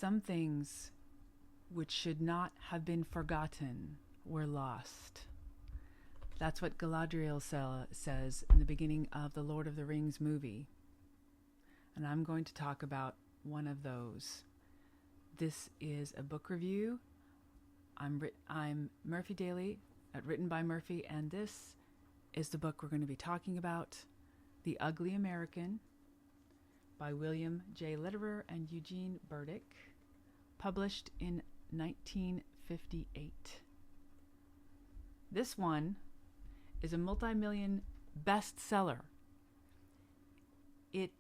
Some things which should not have been forgotten were lost. That's what Galadriel says in the beginning of the Lord of the Rings movie. And I'm going to talk about one of those. This is a book review. I'm Murphy Daly at Written by Murphy, and this is the book we're going to be talking about, The Ugly American, by William J. Lederer and Eugene Burdick, published in 1958. This one is a multi-million bestseller. It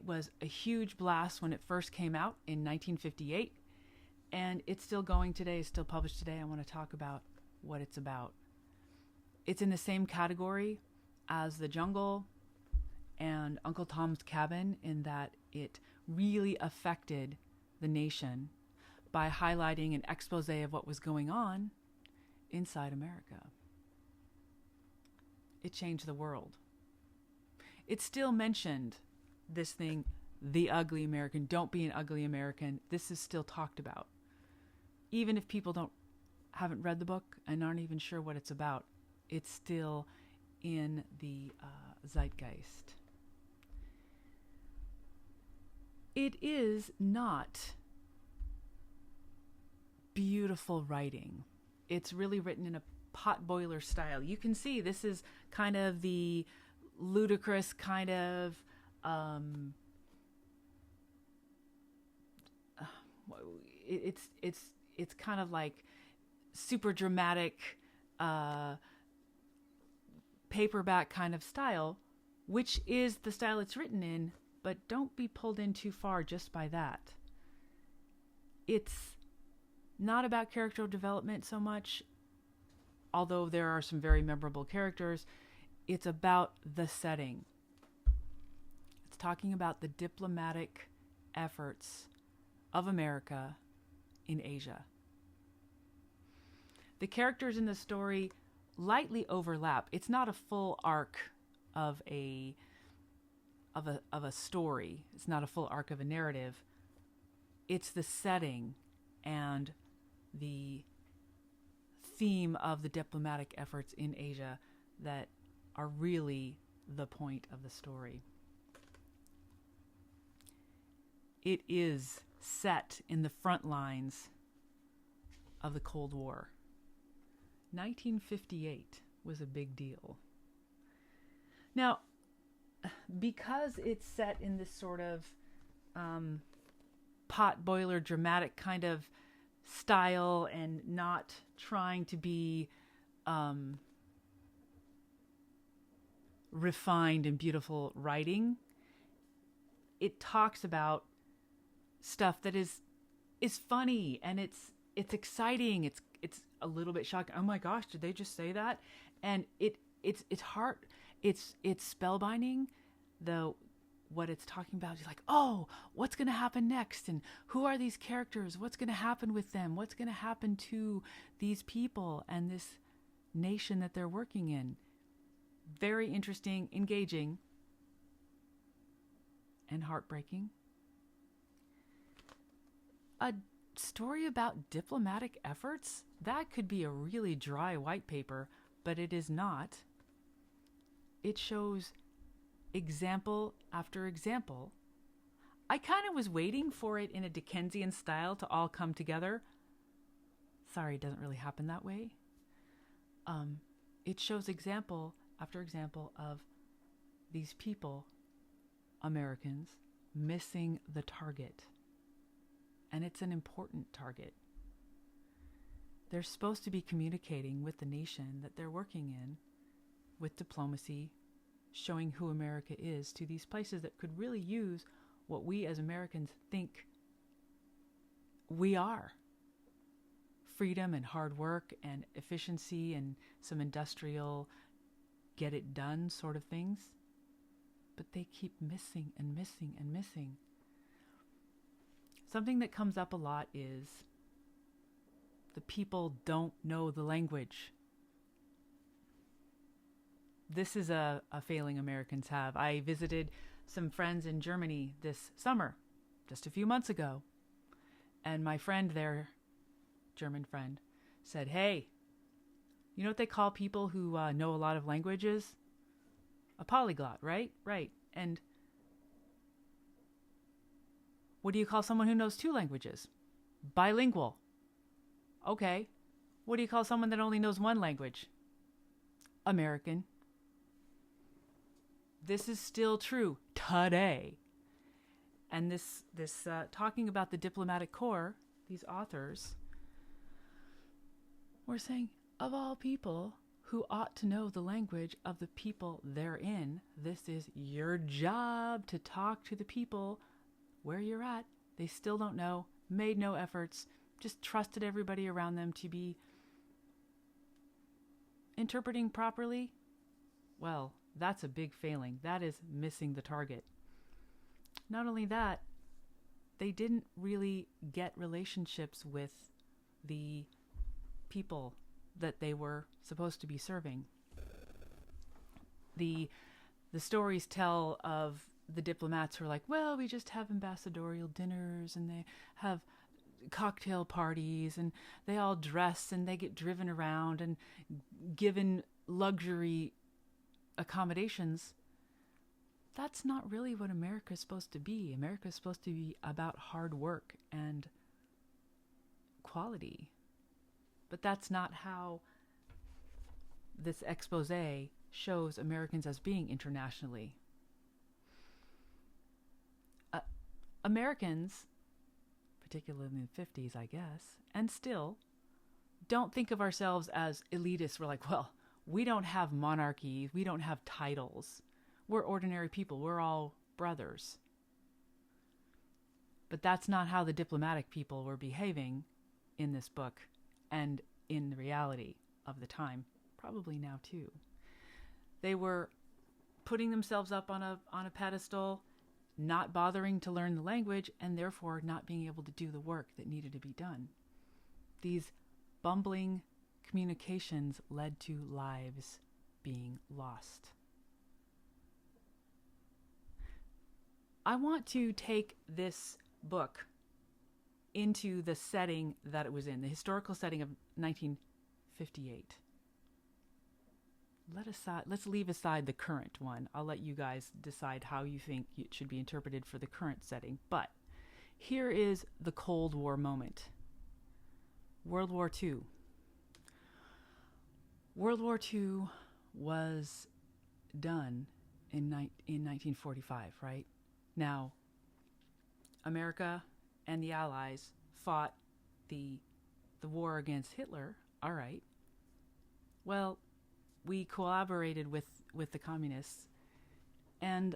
was a huge blast when it first came out in 1958, and it's still going today, it's still published today. I want to talk about what it's about. It's in the same category as The Jungle and Uncle Tom's Cabin in that it really affected the nation by highlighting an expose of what was going on inside America. It changed the world. It still mentioned this thing, the ugly American. Don't be an ugly American. This is still talked about. Even if people haven't read the book and aren't even sure what it's about, it's still in the zeitgeist. It is not beautiful writing. It's really written in a potboiler style. You can see this is kind of the ludicrous kind of it's kind of like super dramatic paperback kind of style, which is the style it's written in, but don't be pulled in too far just by that. It's not about character development so much, although there are some very memorable characters. It's about the setting. It's talking about the diplomatic efforts of America in Asia. The characters in the story lightly overlap. It's not a full arc of a story. It's not a full arc of a narrative. It's the setting and the theme of the diplomatic efforts in Asia that are really the point of the story. It is set in the front lines of the Cold War. 1958 was a big deal. Now, because it's set in this sort of potboiler dramatic kind of style and not trying to be refined and beautiful writing, it talks about stuff that is funny and it's exciting. It's a little bit shocking. Oh my gosh, did they just say that? And it's hard. It's spellbinding. Though what it's talking about is like, oh, what's going to happen next? And who are these characters? What's going to happen with them? What's going to happen to these people and this nation that they're working in? Very interesting, engaging, and heartbreaking. A story about diplomatic efforts? That could be a really dry white paper, but it is not. It shows example after example. I kind of was waiting for it in a Dickensian style to all come together. Sorry, it doesn't really happen that way. It shows example after example of these people, Americans, missing the target. And it's an important target. They're supposed to be communicating with the nation that they're working in with diplomacy, showing who America is to these places that could really use what we as Americans think we are. Freedom and hard work and efficiency and some industrial get it done sort of things. But they keep missing and missing and missing. Something that comes up a lot is the people don't know the language. This is a failing Americans have. I visited some friends in Germany this summer, just a few months ago. And my friend there, German friend, said, hey, you know what they call people who know a lot of languages? A polyglot, right? Right. And what do you call someone who knows 2 languages? Bilingual. Okay. What do you call someone that only knows 1 language? American. This is still true today. And this talking about the diplomatic corps, these authors were saying, of all people who ought to know the language of the people they're in, this is your job to talk to the people where you're at. They still don't know, made no efforts, just trusted everybody around them to be interpreting properly. Well, that's a big failing. That is missing the target. Not only that, they didn't really get relationships with the people that they were supposed to be serving. The stories tell of the diplomats who are like, well, we just have ambassadorial dinners and they have cocktail parties and they all dress and they get driven around and given luxury accommodations. That's not really what America is supposed to be. America is supposed to be about hard work and quality. But that's not how this expose shows Americans as being internationally. Americans, particularly in the 50s, I guess, and still, don't think of ourselves as elitists. We're like, well, we don't have monarchies. We don't have titles. We're ordinary people. We're all brothers. But that's not how the diplomatic people were behaving in this book and in the reality of the time, probably now too. They were putting themselves up on a pedestal, not bothering to learn the language, and therefore not being able to do the work that needed to be done. These bumbling communications led to lives being lost. I want to take this book into the setting that it was in, the historical setting of 1958. Let's leave aside the current one. I'll let you guys decide how you think it should be interpreted for the current setting. But here is the Cold War moment. World War II. World War II was done in 1945, right? Now, America and the Allies fought the war against Hitler. All right. Well, we collaborated with the communists, and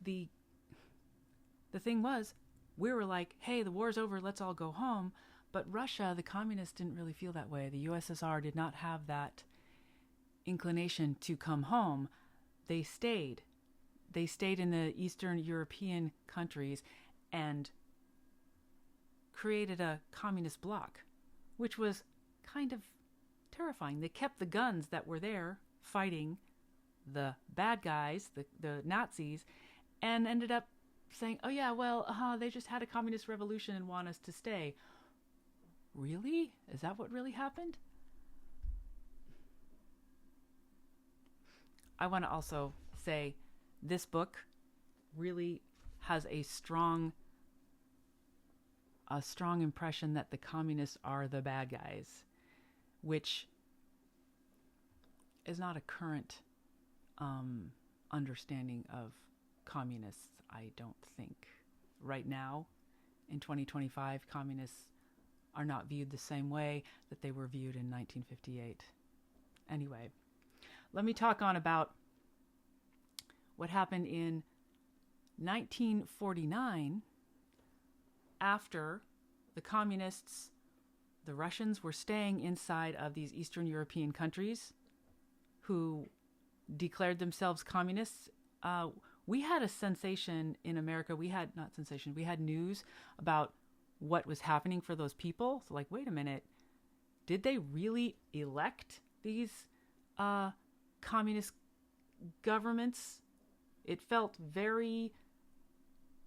the thing was, we were like, hey, the war's over, let's all go home. But Russia, the communists, didn't really feel that way. The USSR did not have that inclination to come home. They stayed. They stayed in the Eastern European countries and created a communist bloc, which was kind of terrifying. They kept the guns that were there fighting the bad guys, the Nazis, and ended up saying, oh yeah, well, they just had a communist revolution and want us to stay. Really? Is that what really happened? I want to also say this book really has a strong impression that the communists are the bad guys, which is not a current understanding of communists, I don't think. Right now, in 2025, communists are not viewed the same way that they were viewed in 1958. Anyway, let me talk on about what happened in 1949 after the communists, the Russians, were staying inside of these Eastern European countries who declared themselves communists. We had a sensation in America. We had news about what was happening for those people. So like, wait a minute, did they really elect these communist governments It felt very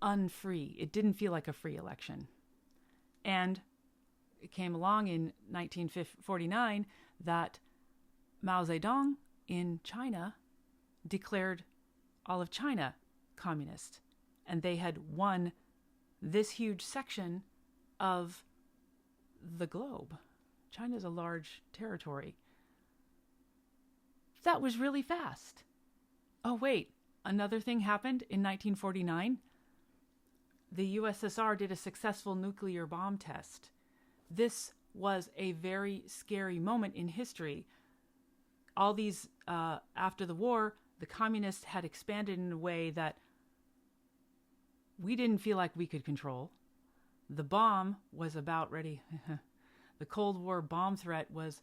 unfree. It didn't feel like a free election. And it came along in 1949 that Mao Zedong in China declared all of China communist. And they had won this huge section of the globe. China's a large territory. That was really fast. Oh, wait, another thing happened in 1949. The USSR did a successful nuclear bomb test. This was a very scary moment in history. All these, after the war, the communists had expanded in a way that we didn't feel like we could control. The bomb was about ready. The Cold War bomb threat was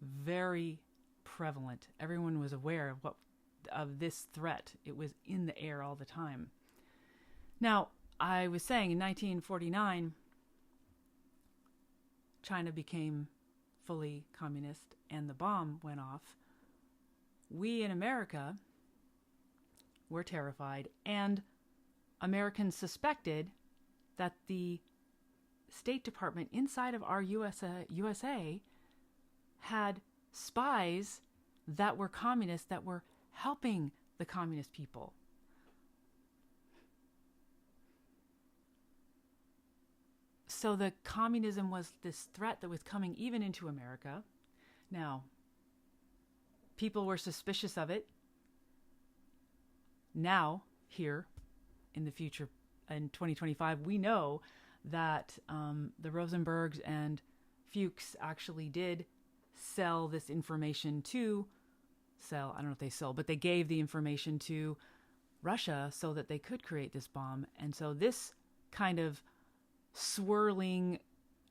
very prevalent. Everyone was aware of this threat. It was in the air all the time. Now, I was saying in 1949, China became fully communist and the bomb went off. We in America were terrified, and Americans suspected that the State Department inside of our USA had spies that were communists that were helping the communist people. So the communism was this threat that was coming even into America. Now, people were suspicious of it. Now, here in the future, in 2025, we know that the Rosenbergs and Fuchs actually did sell this information I don't know if they sold, but they gave the information to Russia so that they could create this bomb. And so this kind of swirling,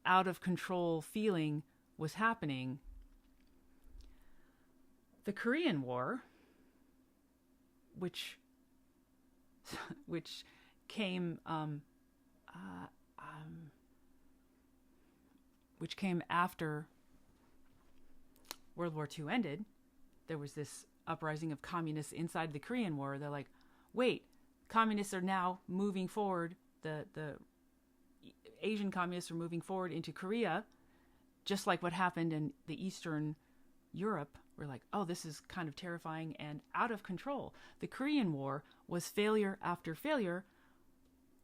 out of control feeling was happening. The Korean War, which came after World War II ended. There was this uprising of communists inside the Korean War. They're like, wait, communists are now moving forward. The Asian communists are moving forward into Korea, just like what happened in the Eastern Europe. We're like, oh, this is kind of terrifying and out of control. The Korean War was failure after failure,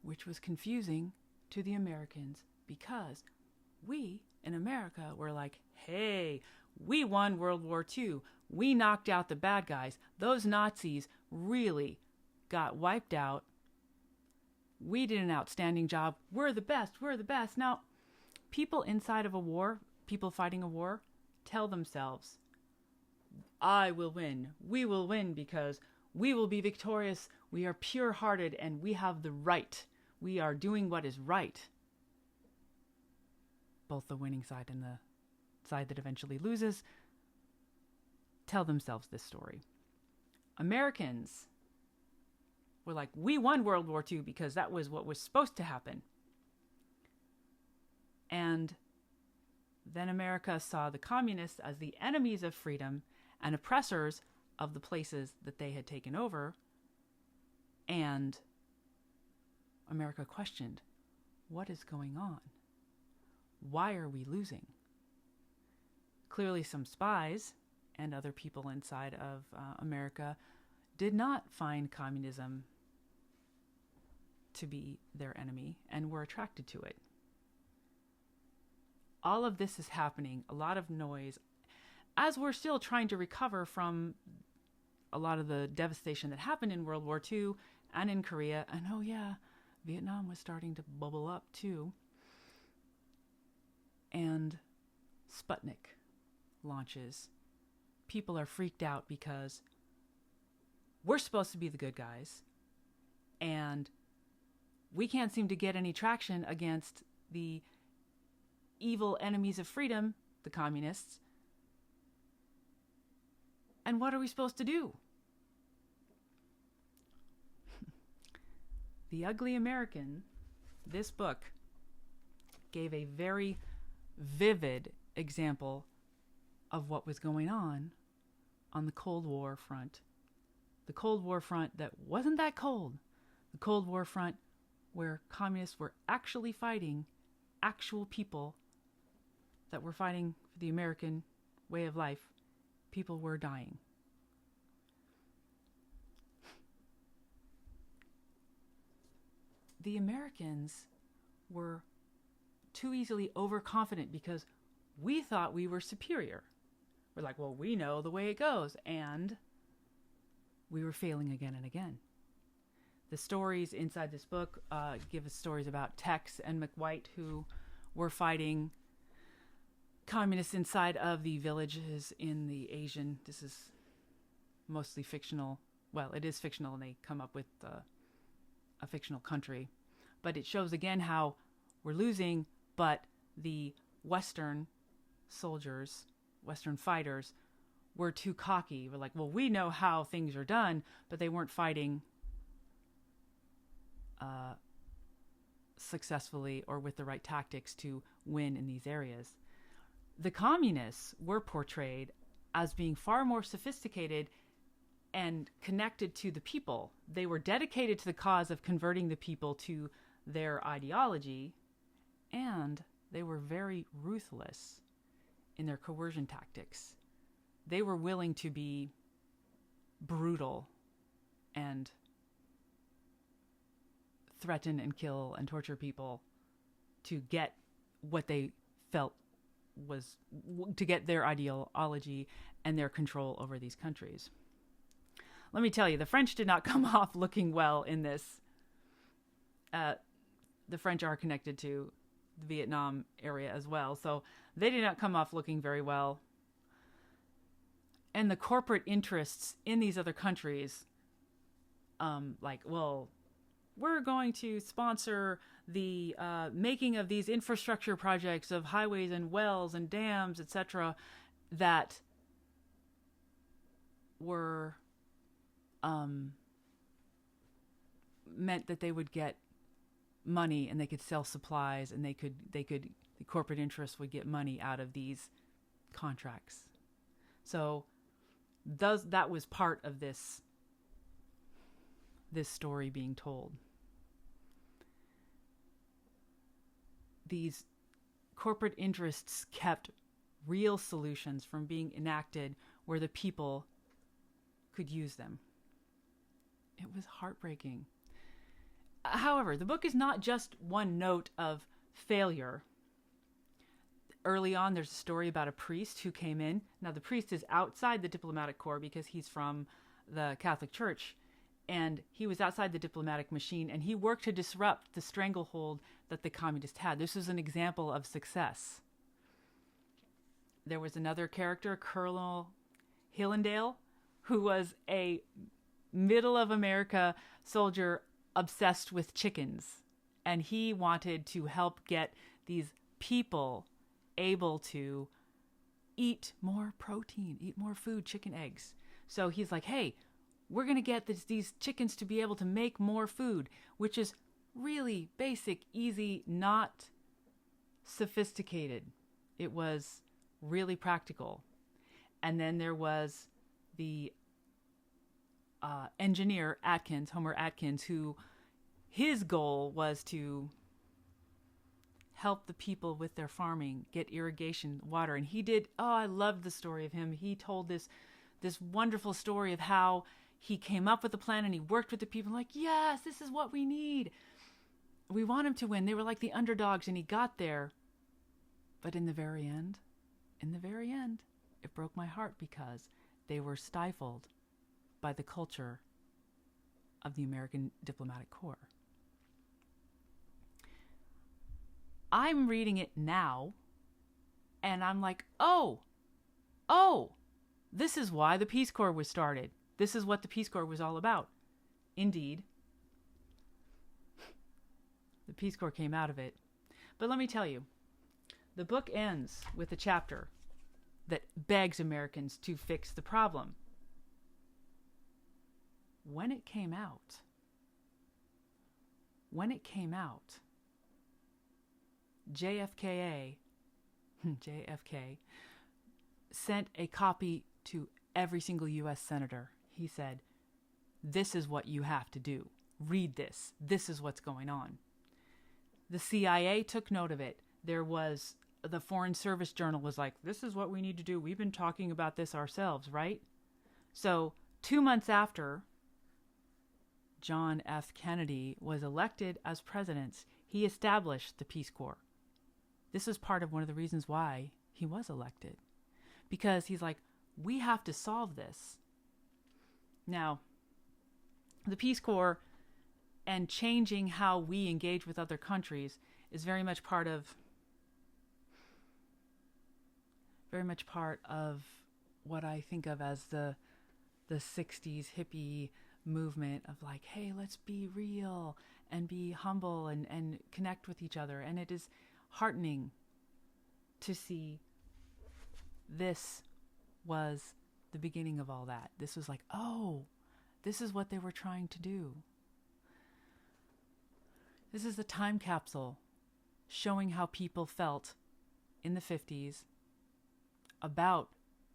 which was confusing to the Americans because we in America were like, hey, we won World War II. We knocked out the bad guys. Those Nazis really got wiped out. We did an outstanding job. We're the best. We're the best. Now, people inside of a war, people fighting a war, tell themselves, I will win. We will win because we will be victorious. We are pure-hearted and we have the right. We are doing what is right. Both the winning side and the side that eventually loses tell themselves this story. Americans were like, we won World War II because that was what was supposed to happen. And then America saw the communists as the enemies of freedom and oppressors of the places that they had taken over. And America questioned, what is going on? Why are we losing? Clearly some spies and other people inside of America did not find communism to be their enemy and were attracted to it. All of this is happening, a lot of noise, as we're still trying to recover from a lot of the devastation that happened in World War II and in Korea. And oh yeah, Vietnam was starting to bubble up too. And Sputnik launches. People are freaked out because we're supposed to be the good guys and we can't seem to get any traction against the evil enemies of freedom, the communists. And what are we supposed to do? The Ugly American, this book, gave a very vivid example of what was going on the Cold War front The Cold War front that wasn't that cold. The Cold War front where communists were actually fighting actual people that were fighting for the American way of life. People were dying. The Americans were too easily overconfident because we thought we were superior. We're like, well, we know the way it goes. And we were failing again and again. The stories inside this book give us stories about Tex and McWhite, who were fighting communists inside of the villages in the Asian. This is mostly fictional. Well, it is fictional, and they come up with a fictional country. But it shows again how we're losing, but the Western soldiers, Western fighters, were too cocky. We're like, well, we know how things are done, but they weren't fighting successfully or with the right tactics to win in these areas. The communists were portrayed as being far more sophisticated and connected to the people. They were dedicated to the cause of converting the people to their ideology, and they were very ruthless in their coercion tactics. They were willing to be brutal and threaten and kill and torture people to get what they felt was to get their ideology and their control over these countries. Let me tell you, the French did not come off looking well in this. The French are connected to the Vietnam area as well, so they did not come off looking very well. And the corporate interests in these other countries, like, well, we're going to sponsor the making of these infrastructure projects of highways and wells and dams, etc., that were meant that they would get money and they could sell supplies, and the corporate interests would get money out of these contracts. So that was part of this story being told. These corporate interests kept real solutions from being enacted where the people could use them. It was heartbreaking. However, the book is not just one note of failure. Early on, there's a story about a priest who came in. Now, the priest is outside the diplomatic corps because he's from the Catholic Church, and he was outside the diplomatic machine, and he worked to disrupt the stranglehold that the communists had. This was an example of success. There was another character, Colonel Hillendale, who was a middle of America soldier obsessed with chickens, and he wanted to help get these people able to eat more protein, eat more food, chicken, eggs. So he's like, hey, we're going to get these chickens to be able to make more food, which is really basic, easy, not sophisticated. It was really practical. And then there was the engineer Homer Atkins, who his goal was to help the people with their farming, get irrigation, water. And he did, I loved the story of him. He told this wonderful story of how he came up with a plan and he worked with the people like, yes, this is what we need. We want him to win. They were like the underdogs, and he got there. But in the very end, it broke my heart because they were stifled by the culture of the American diplomatic corps. I'm reading it now, and I'm like, oh, this is why the Peace Corps was started. This is what the Peace Corps was all about. Indeed, the Peace Corps came out of it. But let me tell you, the book ends with a chapter that begs Americans to fix the problem. When it came out, JFK sent a copy to every single U.S. senator. He said, This is what you have to do. Read this. This is what's going on. The CIA took note of it. The Foreign Service Journal was like, this is what we need to do. We've been talking about this ourselves, right? So 2 months after John F. Kennedy was elected as president, he established the Peace Corps. This is part of one of the reasons why he was elected. Because he's like, we have to solve this. Now, the Peace Corps and changing how we engage with other countries is very much part of what I think of as the 60s hippie movement of like, hey, let's be real and be humble and connect with each other. And it is heartening to see this was the beginning of all that. This was like, oh, this is what they were trying to do. This is a time capsule showing how people felt in the 50s about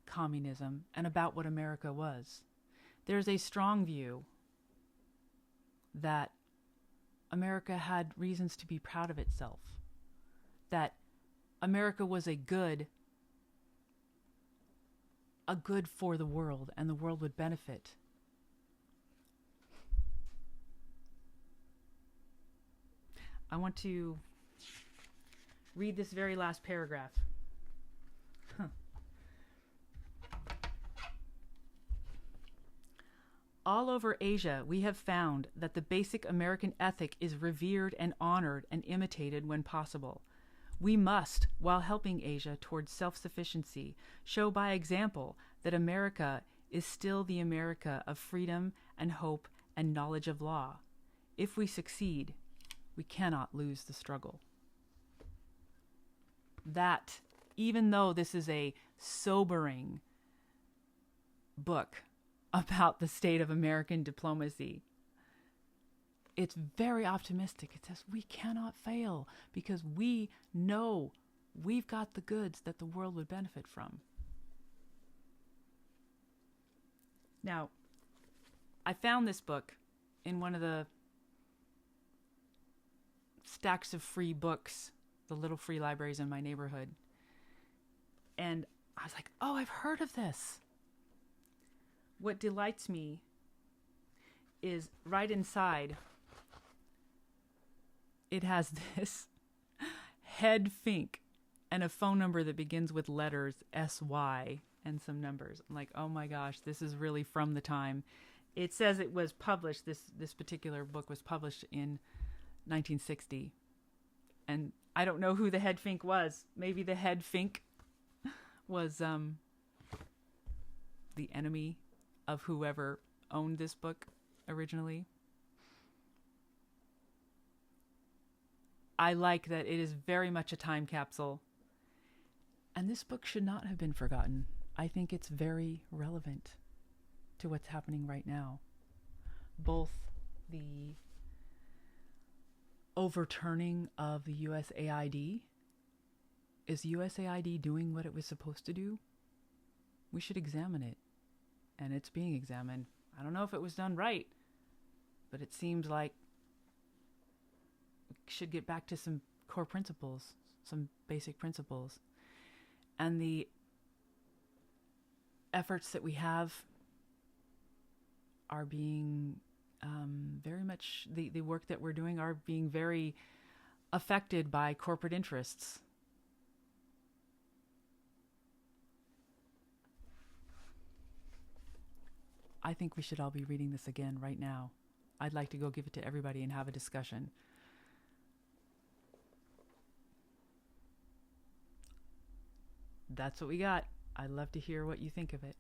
communism and about what America was. There's a strong view that America had reasons to be proud of itself, that America was a good for the world, and the world would benefit. I want to read this very last paragraph. All over Asia, we have found that the basic American ethic is revered and honored and imitated when possible. We must, while helping Asia towards self-sufficiency, show by example that America is still the America of freedom and hope and knowledge of law. If we succeed, we cannot lose the struggle. That, even though this is a sobering book about the state of American diplomacy, it's very optimistic. It says we cannot fail because we know we've got the goods that the world would benefit from. Now, I found this book in one of the stacks of free books, the little free libraries in my neighborhood. And I was like, oh, I've heard of this. What delights me is right inside, it has this head fink and a phone number that begins with letters SY and some numbers. I'm like, oh my gosh, this is really from the time. It says it was published, this particular book was published in 1960. And I don't know who the head fink was. Maybe the head fink was the enemy of whoever owned this book originally. I like that it is very much a time capsule. And this book should not have been forgotten. I think it's very relevant to what's happening right now. Both the overturning of the USAID. Is USAID doing what it was supposed to do? We should examine it. And it's being examined. I don't know if it was done right, but it seems like we should get back to some core principles, some basic principles. And the efforts that we have are being very much, the work that we're doing are being very affected by corporate interests. I think we should all be reading this again right now. I'd like to go give it to everybody and have a discussion. That's what we got. I'd love to hear what you think of it.